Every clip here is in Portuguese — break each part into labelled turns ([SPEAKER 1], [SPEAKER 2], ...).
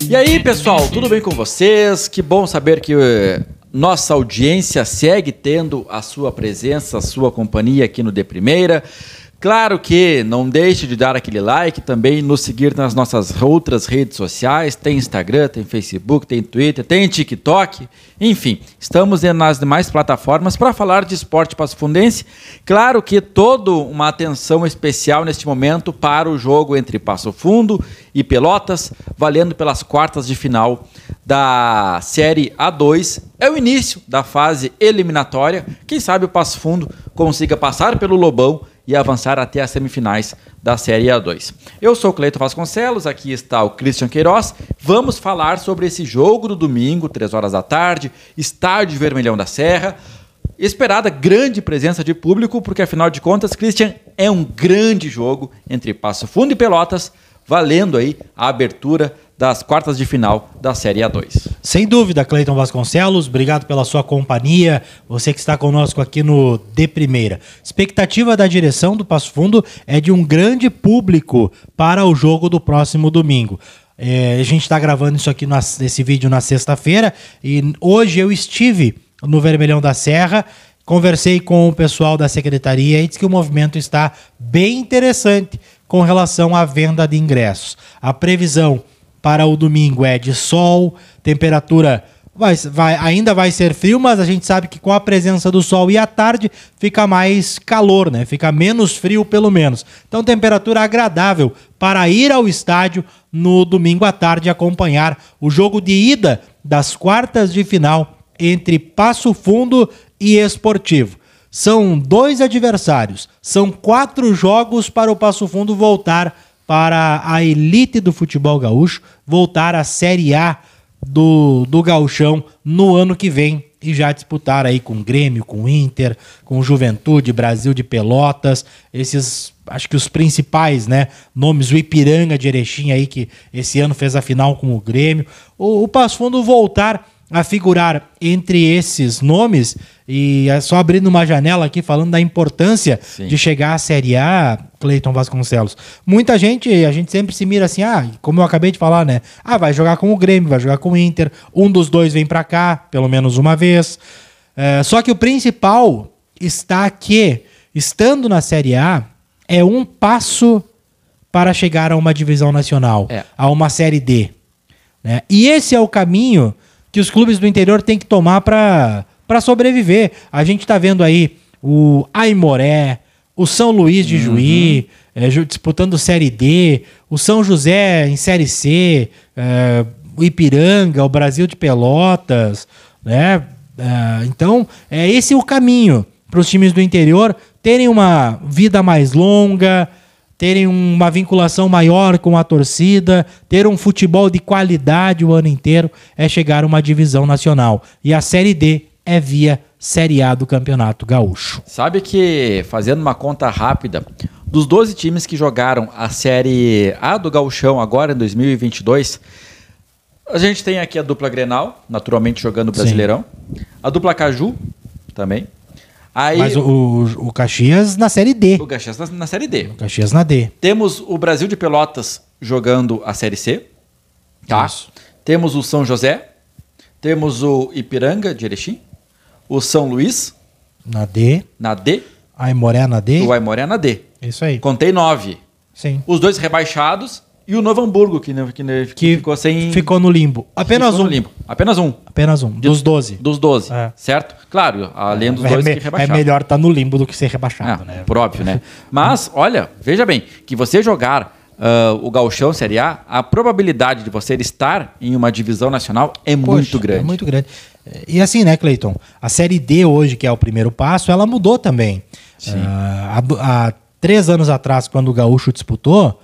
[SPEAKER 1] E aí, pessoal, tudo bem com vocês? Que bom saber que nossa audiência segue tendo a sua presença, a sua companhia aqui no De Primeira. Claro que não deixe de dar aquele like, também nos seguir nas nossas outras redes sociais, tem Instagram, tem Facebook, tem Twitter, tem TikTok, enfim, estamos nas demais plataformas para falar de esporte passofundense. Claro que toda uma atenção especial neste momento para o jogo entre Passo Fundo e Pelotas, valendo pelas quartas de final da Série A2. É o início da fase eliminatória, quem sabe o Passo Fundo consiga passar pelo Lobão e avançar até as semifinais da Série A2. Eu sou o Cleiton Vasconcelos, aqui está o Christian Queiroz. Vamos falar sobre esse jogo do domingo, 3 horas da tarde, estádio Vermelhão da Serra. Esperada grande presença de público, porque afinal de contas, Christian, é um grande jogo entre Passo Fundo e Pelotas, valendo aí a abertura das quartas de final da Série A2.
[SPEAKER 2] Sem dúvida, Cleiton Vasconcelos, obrigado pela sua companhia, você que está conosco aqui no De Primeira. Expectativa da direção do Passo Fundo é de um grande público para o jogo do próximo domingo. A gente está gravando isso aqui nesse vídeo na sexta-feira e hoje eu estive no Vermelhão da Serra, conversei com o pessoal da secretaria e disse que o movimento está bem interessante com relação à venda de ingressos. A previsão para o domingo é de sol, temperatura ainda vai ser frio, mas a gente sabe que com a presença do sol e à tarde fica mais calor, né? Fica menos frio pelo menos. Então temperatura agradável para ir ao estádio no domingo à tarde e acompanhar o jogo de ida das quartas de final entre Passo Fundo e Esportivo. São 2 adversários, são 4 jogos para o Passo Fundo voltar para a elite do futebol gaúcho, voltar à Série A do Gauchão no ano que vem e já disputar aí com Grêmio, com Inter, com Juventude, Brasil de Pelotas, esses, acho que os principais, né, nomes, o Ipiranga de Erechim aí, que esse ano fez a final com o Grêmio, o Passo Fundo voltar a figurar entre esses nomes, e é só abrindo uma janela aqui falando da importância de chegar à Série A, Cleiton Vasconcelos. Muita gente, a gente sempre se mira assim, como eu acabei de falar, né? Vai jogar com o Grêmio, vai jogar com o Inter, um dos dois vem pra cá, pelo menos uma vez. Só que o principal está que, estando na Série A, é um passo para chegar a uma divisão nacional, a uma Série D. Né? E esse é o caminho que os clubes do interior têm que tomar para sobreviver. A gente está vendo aí o Aimoré, o São Luís de Juí, disputando Série D, o São José em Série C, o Ipiranga, o Brasil de Pelotas, né? Então, esse é o caminho para os times do interior terem uma vida mais longa, terem uma vinculação maior com a torcida, ter um futebol de qualidade o ano inteiro, é chegar a uma divisão nacional. E a Série D é via Série A do Campeonato Gaúcho.
[SPEAKER 1] Sabe que, fazendo uma conta rápida, dos 12 times que jogaram a Série A do Gauchão agora em 2022, a gente tem aqui a dupla Grenal, naturalmente jogando o Brasileirão, a dupla Caju também. Aí,
[SPEAKER 2] mas o Caxias na Série D.
[SPEAKER 1] O Caxias na Série D.
[SPEAKER 2] O Caxias na D.
[SPEAKER 1] Temos o Brasil de Pelotas jogando a Série C. Tá? Isso. Temos o São José. Temos o Ipiranga de Erechim. O São Luís.
[SPEAKER 2] Na D.
[SPEAKER 1] Na D.
[SPEAKER 2] Aimoré na D.
[SPEAKER 1] O Aimoré na D.
[SPEAKER 2] Isso aí.
[SPEAKER 1] Contei 9.
[SPEAKER 2] Sim.
[SPEAKER 1] Os 2 rebaixados. E o Novo Hamburgo, que ficou sem...
[SPEAKER 2] Ficou no limbo. Apenas um.
[SPEAKER 1] Apenas um.
[SPEAKER 2] Apenas um. Dos 12.
[SPEAKER 1] Dos 12, certo? Claro, além dos 2 que rebaixaram.
[SPEAKER 2] É melhor estar no limbo do que ser rebaixado, né?
[SPEAKER 1] Por óbvio, né? Mas, olha, veja bem, que você jogar o Gauchão Série A, a probabilidade de você estar em uma divisão nacional é muito grande.
[SPEAKER 2] É muito grande. E assim, né, Cleiton? A Série D hoje, que é o primeiro passo, ela mudou também.
[SPEAKER 1] Sim.
[SPEAKER 2] Há 3 anos atrás, quando o Gaúcho disputou,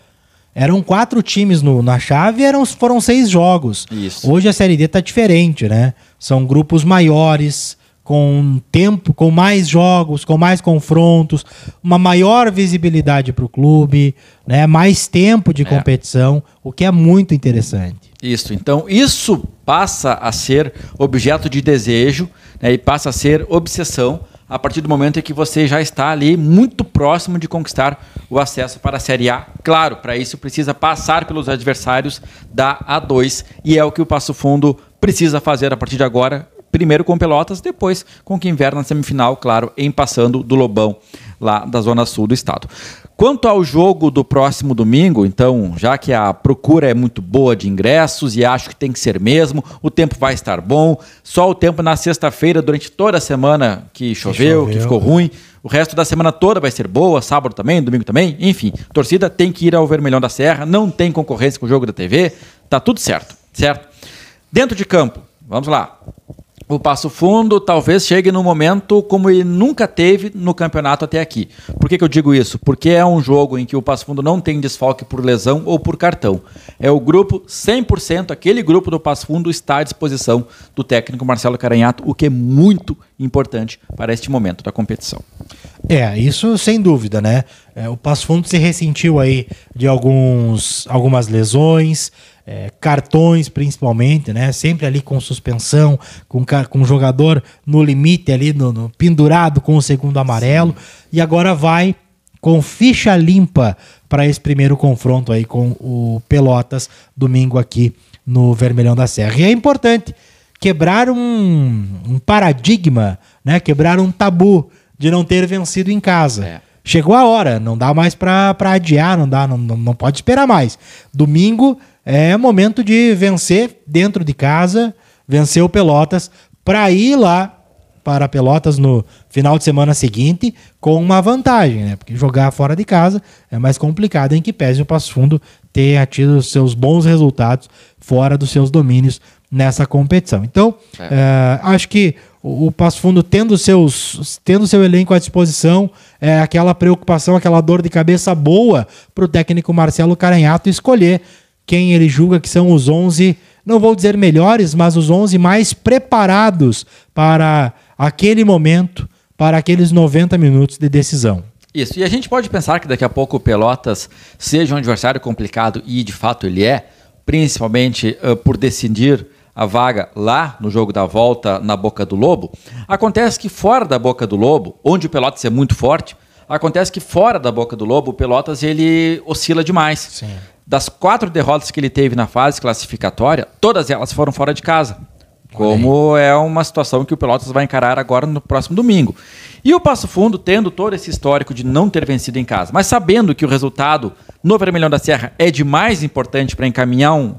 [SPEAKER 2] eram 4 times na chave e foram 6 jogos.
[SPEAKER 1] Isso.
[SPEAKER 2] Hoje a Série D tá diferente, né? São grupos maiores, com tempo, com mais jogos, com mais confrontos, uma maior visibilidade para o clube, né? Mais tempo de competição, o que é muito interessante.
[SPEAKER 1] Isso, então isso passa a ser objeto de desejo, né? E passa a ser obsessão a partir do momento em que você já está ali muito próximo de conquistar o acesso para a Série A. Claro, para isso precisa passar pelos adversários da A2 e é o que o Passo Fundo precisa fazer a partir de agora, primeiro com Pelotas, depois com quem vier na semifinal, claro, em passando do Lobão, lá da zona sul do estado. Quanto ao jogo do próximo domingo, então, já que a procura é muito boa de ingressos e acho que tem que ser mesmo, o tempo vai estar bom, só o tempo na sexta-feira, durante toda a semana que choveu, que ficou ruim, o resto da semana toda vai ser boa, sábado também, domingo também, enfim, torcida tem que ir ao Vermelhão da Serra, não tem concorrência com o jogo da TV, tá tudo certo, certo? Dentro de campo, vamos lá. O Passo Fundo talvez chegue num momento como ele nunca teve no campeonato até aqui. Por que eu digo isso? Porque é um jogo em que o Passo Fundo não tem desfalque por lesão ou por cartão. É o grupo 100%, aquele grupo do Passo Fundo está à disposição do técnico Marcelo Caranhato, o que é muito importante para este momento da competição.
[SPEAKER 2] Isso sem dúvida, né? O Passo Fundo se ressentiu aí de algumas lesões, cartões principalmente, né? Sempre ali com suspensão, com o jogador no limite ali, no pendurado com o segundo amarelo. Sim. E agora vai com ficha limpa para esse primeiro confronto aí com o Pelotas, domingo aqui no Vermelhão da Serra. E é importante quebrar um paradigma, né? Quebrar um tabu de não ter vencido em casa. Chegou a hora, não dá mais para adiar, não pode esperar mais. Domingo é momento de vencer dentro de casa, vencer o Pelotas, para ir lá para Pelotas no final de semana seguinte com uma vantagem, né? Porque jogar fora de casa é mais complicado, em que pese o Passo Fundo ter tido os seus bons resultados fora dos seus domínios nessa competição. Então, acho que o Passo Fundo tendo seu elenco à disposição, aquela preocupação, aquela dor de cabeça boa para o técnico Marcelo Caranhato escolher quem ele julga que são os 11, não vou dizer melhores, mas os 11 mais preparados para aquele momento, para aqueles 90 minutos de decisão.
[SPEAKER 1] Isso, e a gente pode pensar que daqui a pouco o Pelotas seja um adversário complicado, e de fato ele é, principalmente por decidir a vaga lá no jogo da volta na Boca do Lobo. Acontece que fora da Boca do Lobo, onde o Pelotas é muito forte, acontece que fora da Boca do Lobo o Pelotas ele oscila demais.
[SPEAKER 2] Sim. Das
[SPEAKER 1] 4 derrotas que ele teve na fase classificatória, todas elas foram fora de casa. Como é uma situação que o Pelotas vai encarar agora no próximo domingo. E o Passo Fundo, tendo todo esse histórico de não ter vencido em casa, mas sabendo que o resultado no Vermelhão da Serra é de mais importante para encaminhar um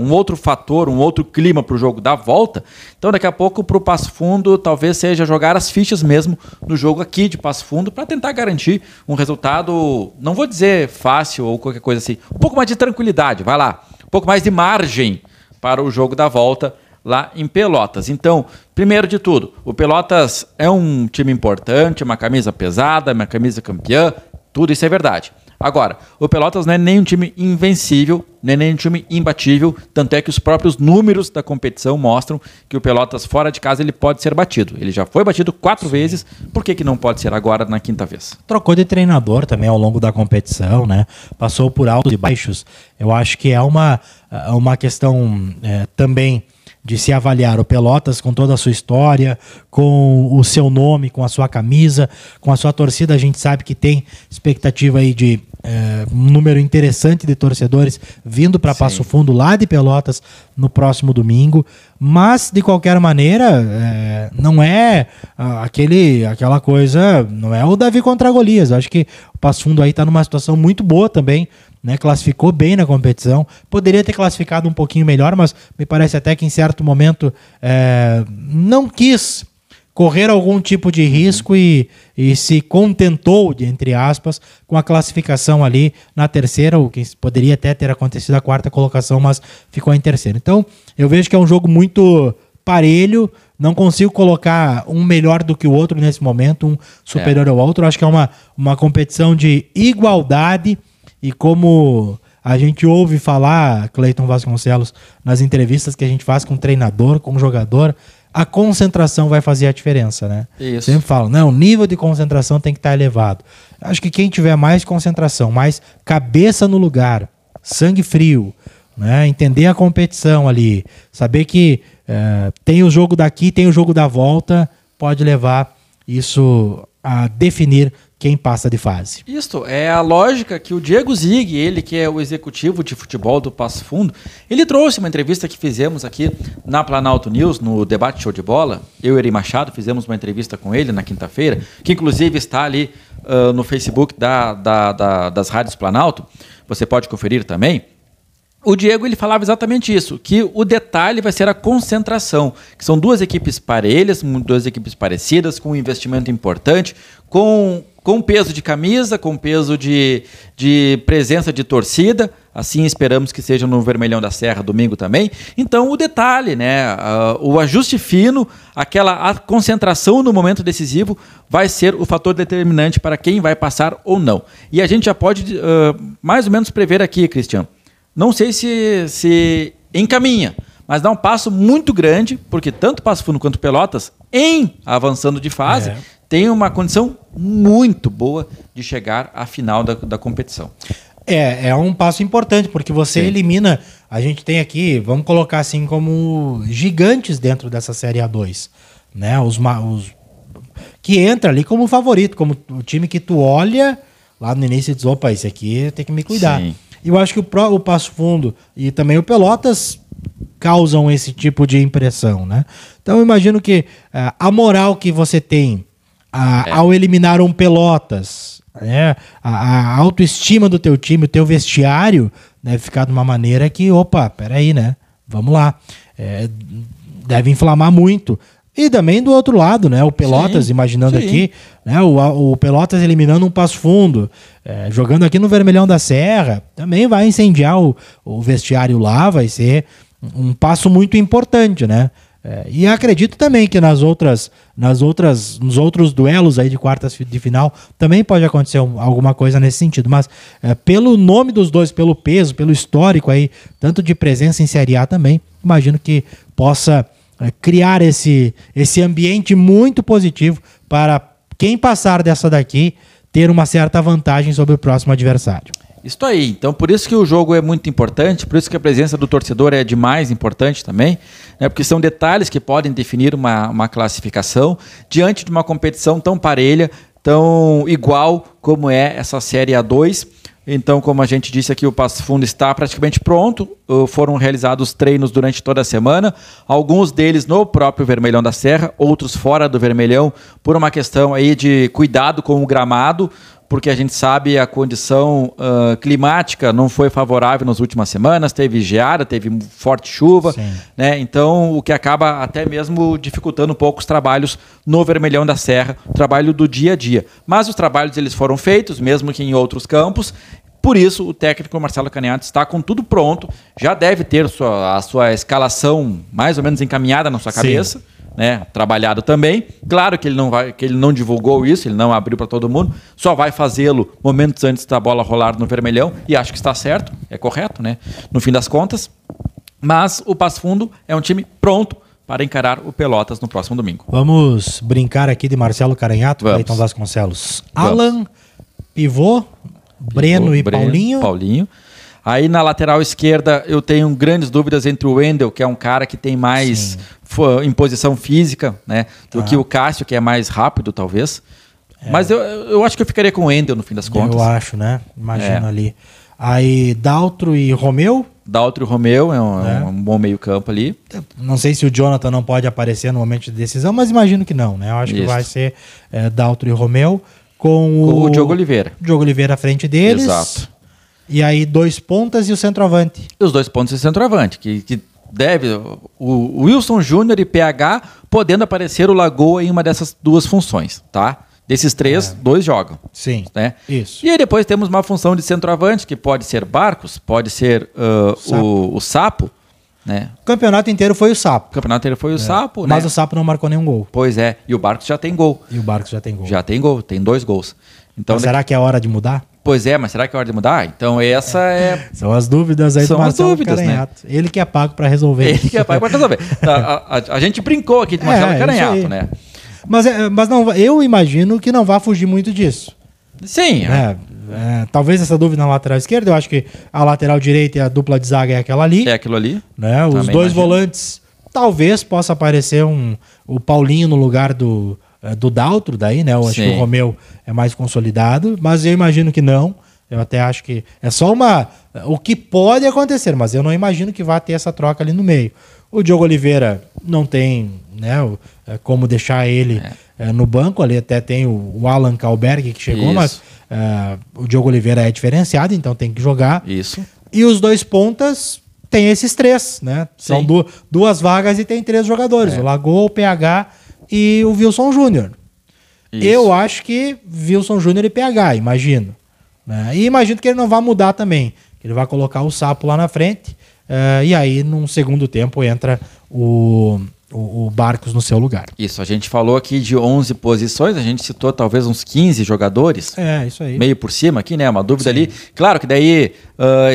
[SPEAKER 1] outro fator, um outro clima para o jogo da volta, então daqui a pouco para o Passo Fundo talvez seja jogar as fichas mesmo no jogo aqui de Passo Fundo para tentar garantir um resultado, não vou dizer fácil ou qualquer coisa assim, um pouco mais de tranquilidade, vai lá, um pouco mais de margem para o jogo da volta lá em Pelotas. Então, primeiro de tudo, o Pelotas é um time importante, uma camisa pesada, uma camisa campeã, tudo isso é verdade. Agora, o Pelotas não é nem um time invencível, nem um time imbatível, tanto é que os próprios números da competição mostram que o Pelotas fora de casa ele pode ser batido. Ele já foi batido 4 vezes, por que não pode ser agora na 5ª vez?
[SPEAKER 2] Trocou de treinador também ao longo da competição, né? Passou por altos e baixos. Eu acho que é uma questão também de se avaliar o Pelotas com toda a sua história, com o seu nome, com a sua camisa, com a sua torcida. A gente sabe que tem expectativa aí de um número interessante de torcedores vindo para Passo Fundo lá de Pelotas no próximo domingo, mas de qualquer maneira não é aquela coisa, não é o Davi contra Golias. Eu acho que o Passo Fundo aí está numa situação muito boa também, né? Classificou bem na competição, poderia ter classificado um pouquinho melhor, mas me parece até que em certo momento não quis correr algum tipo de risco e se contentou, entre aspas, com a classificação ali na 3ª, o que poderia até ter acontecido a 4ª colocação, mas ficou em 3º. Então, eu vejo que é um jogo muito parelho, não consigo colocar um melhor do que o outro nesse momento, um superior ao outro. Acho que é uma competição de igualdade, e como a gente ouve falar, Cleiton Vasconcelos, nas entrevistas que a gente faz com o treinador, com o jogador, a concentração vai fazer a diferença, né?
[SPEAKER 1] Isso.
[SPEAKER 2] Sempre falo, o nível de concentração tem que estar elevado. Acho que quem tiver mais concentração, mais cabeça no lugar, sangue frio, né? Entender a competição ali, saber que tem o jogo daqui, tem o jogo da volta, pode levar isso a definir quem passa de fase.
[SPEAKER 1] Isso é a lógica que o Diego Zig, ele que é o executivo de futebol do Passo Fundo, ele trouxe uma entrevista que fizemos aqui na Planalto News, no Debate Show de Bola. Eu e Eri Machado fizemos uma entrevista com ele na quinta-feira, que inclusive está ali no Facebook das Rádios Planalto. Você pode conferir também. O Diego ele falava exatamente isso, que o detalhe vai ser a concentração, que são duas equipes parelhas, duas equipes parecidas, com um investimento importante, com peso de camisa, com peso de presença de torcida, assim esperamos que seja no Vermelhão da Serra domingo também. Então o detalhe, né, o ajuste fino, a concentração no momento decisivo vai ser o fator determinante para quem vai passar ou não. E a gente já pode mais ou menos prever aqui, Cristiano. Não sei se encaminha, mas dá um passo muito grande, porque tanto Passo Fundo quanto Pelotas, em avançando de fase, tem uma condição muito boa de chegar à final da competição.
[SPEAKER 2] É um passo importante, porque você elimina... A gente tem aqui, vamos colocar assim, como gigantes dentro dessa Série A2. Né? Os que entra ali como favorito, como o time que tu olha lá no início e diz, opa, esse aqui tem que me cuidar. Sim. E eu acho que o Passo Fundo e também o Pelotas causam esse tipo de impressão, né? Então eu imagino que a moral que você tem ao eliminar um Pelotas, né? A autoestima do teu time, o teu vestiário deve ficar de uma maneira que, opa, peraí, né? Vamos lá. Deve inflamar muito. E também do outro lado, né? O Pelotas, imaginando aqui, né? O Pelotas eliminando um Passo Fundo, jogando aqui no Vermelhão da Serra, também vai incendiar o vestiário lá, vai ser um passo muito importante, né? E acredito também que nos outros duelos aí de quartas de final também pode acontecer alguma coisa nesse sentido, mas pelo nome dos dois, pelo peso, pelo histórico aí, tanto de presença em Série A também, imagino que possa criar esse ambiente muito positivo para quem passar dessa daqui ter uma certa vantagem sobre o próximo adversário.
[SPEAKER 1] Isso aí, então por isso que o jogo é muito importante, por isso que a presença do torcedor é demais importante também, né, porque são detalhes que podem definir uma classificação diante de uma competição tão parelha, tão igual como é essa Série A2. Então, como a gente disse aqui, o Passo Fundo está praticamente pronto. Foram realizados treinos durante toda a semana, alguns deles no próprio Vermelhão da Serra, outros fora do Vermelhão, por uma questão aí de cuidado com o gramado, porque a gente sabe a condição climática não foi favorável nas últimas semanas, teve geada, teve forte chuva, né? Então o que acaba até mesmo dificultando um pouco os trabalhos no Vermelhão da Serra, o trabalho do dia a dia. Mas os trabalhos eles foram feitos, mesmo que em outros campos. Por isso, o técnico Marcelo Caneato está com tudo pronto, já deve ter a sua escalação mais ou menos encaminhada na sua cabeça, né? Trabalhado também. Claro que ele não divulgou isso, ele não abriu para todo mundo, só vai fazê-lo momentos antes da bola rolar no Vermelhão, e acho que está certo, é correto, né? No fim das contas. Mas o Passo Fundo é um time pronto para encarar o Pelotas no próximo domingo.
[SPEAKER 2] Vamos brincar aqui de Marcelo Caranhato, Cleiton Vasconcelos. Alan, pivô, Breno e Paulinho. Aí na lateral esquerda eu tenho grandes dúvidas entre o Wendel, que é um cara que tem mais imposição física, né, do que o Cássio, que é mais rápido, talvez. Mas eu acho que eu ficaria com o Wendel no fim das contas. Eu acho, né? Imagino ali. Aí Daltro e Romeu.
[SPEAKER 1] Daltro e Romeu é um bom meio campo ali.
[SPEAKER 2] Não sei se o Jonathan não pode aparecer no momento de decisão, mas imagino que não, né? Eu acho que vai ser Daltro e Romeu com
[SPEAKER 1] o Diogo Oliveira.
[SPEAKER 2] Diogo Oliveira à frente deles.
[SPEAKER 1] Exato.
[SPEAKER 2] E aí 2 pontas e o centroavante.
[SPEAKER 1] Os 2 pontas e o centroavante, que deve... O Wilson Júnior e PH podendo aparecer o Lagoa em uma dessas duas funções, tá? Desses 3, 2 jogam.
[SPEAKER 2] Sim,
[SPEAKER 1] né?
[SPEAKER 2] Isso.
[SPEAKER 1] E aí depois temos uma função de centroavante, que pode ser Barcos, pode ser o Sapo, né?
[SPEAKER 2] O campeonato inteiro foi o Sapo.
[SPEAKER 1] O campeonato inteiro foi o Sapo,
[SPEAKER 2] mas
[SPEAKER 1] né?
[SPEAKER 2] o Sapo não marcou nenhum gol.
[SPEAKER 1] Pois é, e o Barcos já tem gol. Já tem gol, tem 2 gols. Então,
[SPEAKER 2] mas será que é hora de mudar?
[SPEAKER 1] Pois é, mas será que é hora de mudar? Então essa é...
[SPEAKER 2] São as dúvidas aí do Marcelo Caranhato. Né? Ele que é pago para resolver.
[SPEAKER 1] Ele que é pago para resolver. A gente brincou aqui de Marcelo Caranhato, né?
[SPEAKER 2] Mas não, eu imagino que não vai fugir muito disso.
[SPEAKER 1] Sim.
[SPEAKER 2] Talvez essa dúvida na lateral esquerda, eu acho que a lateral direita e a dupla de zaga é aquela ali.
[SPEAKER 1] É aquilo ali.
[SPEAKER 2] Né? Os 2 volantes, talvez possa aparecer o Paulinho no lugar do do Daltro daí, né? Eu acho que o Romeu é mais consolidado, mas eu imagino que não. Eu até acho que é só o que pode acontecer, mas eu não imagino que vá ter essa troca ali no meio. O Diogo Oliveira não tem, né, como deixar ele no banco, ali até tem o Alan Kalberg que chegou, mas o Diogo Oliveira é diferenciado, então tem que jogar.
[SPEAKER 1] Isso.
[SPEAKER 2] E os dois pontas tem esses três, né? São duas vagas e tem 3 jogadores, o Lagoa, o PH e o Wilson Júnior. Eu acho que Wilson Júnior e PH, imagino. Né? E imagino que ele não vai mudar também, que ele vai colocar o Sapo lá na frente, e aí num segundo tempo entra o Barcos no seu lugar.
[SPEAKER 1] Isso, a gente falou aqui de 11 posições, a gente citou talvez uns 15 jogadores.
[SPEAKER 2] Isso aí.
[SPEAKER 1] Meio por cima aqui, né? Uma dúvida ali. Claro que daí,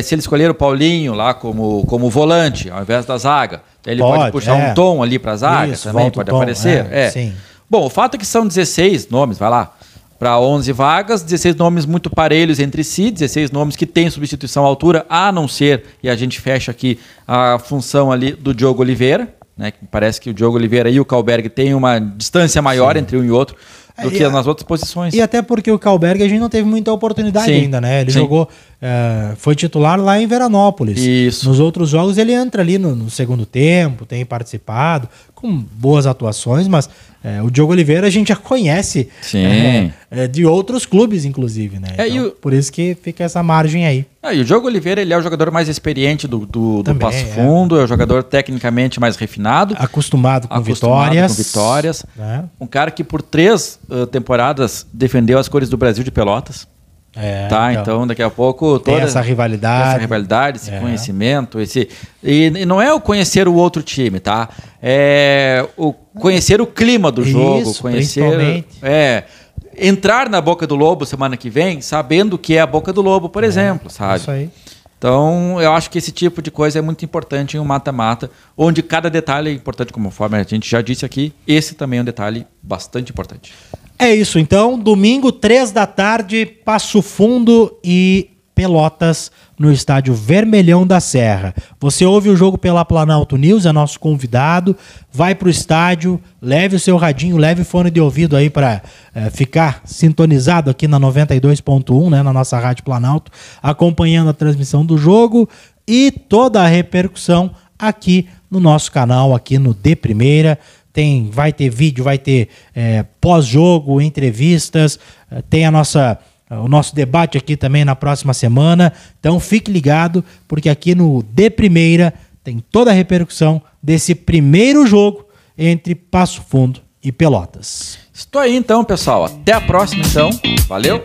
[SPEAKER 1] se ele escolher o Paulinho lá como volante, ao invés da zaga, ele pode puxar um Tom ali para a zaga, também pode aparecer.
[SPEAKER 2] Sim.
[SPEAKER 1] Bom, o fato é que são 16 nomes, vai lá, para 11 vagas, 16 nomes muito parelhos entre si, 16 nomes que têm substituição à altura, a não ser, e a gente fecha aqui a função ali do Diogo Oliveira, né? Parece que o Diogo Oliveira e o Kalberg têm uma distância maior entre um e outro do que nas outras posições.
[SPEAKER 2] E até porque o Kalberg a gente não teve muita oportunidade ainda, né? Ele jogou, foi titular lá em Veranópolis.
[SPEAKER 1] Isso.
[SPEAKER 2] Nos outros jogos ele entra ali no segundo tempo, tem participado, com boas atuações, mas o Diogo Oliveira a gente já conhece de outros clubes, inclusive, né? Então, por isso que fica essa margem aí.
[SPEAKER 1] E o Diogo Oliveira, ele é o jogador mais experiente do Passo Fundo, é o jogador tecnicamente mais refinado.
[SPEAKER 2] Acostumado com vitórias.
[SPEAKER 1] Um cara que por 3 temporadas defendeu as cores do Brasil de Pelotas. Então daqui a pouco
[SPEAKER 2] tem essa rivalidade,
[SPEAKER 1] esse conhecimento, e não é o conhecer o outro time, tá? É o conhecer o clima do jogo, conhecer, entrar na Boca do Lobo semana que vem, sabendo que é a Boca do Lobo, por exemplo, sabe?
[SPEAKER 2] Isso aí.
[SPEAKER 1] Então, eu acho que esse tipo de coisa é muito importante em um mata-mata, onde cada detalhe é importante, conforme a gente já disse aqui, esse também é um detalhe bastante importante.
[SPEAKER 2] É isso, então, domingo, 3 da tarde, Passo Fundo e Pelotas, no estádio Vermelhão da Serra. Você ouve o jogo pela Planalto News, é nosso convidado, vai para o estádio, leve o seu radinho, leve o fone de ouvido aí para ficar sintonizado aqui na 92.1, né, na nossa Rádio Planalto, acompanhando a transmissão do jogo e toda a repercussão aqui no nosso canal, aqui no De Primeira. Vai ter vídeo, vai ter pós-jogo, entrevistas, tem o nosso debate aqui também na próxima semana. Então fique ligado, porque aqui no De Primeira tem toda a repercussão desse primeiro jogo entre Passo Fundo e Pelotas.
[SPEAKER 1] Estou aí então, pessoal. Até a próxima, então. Valeu!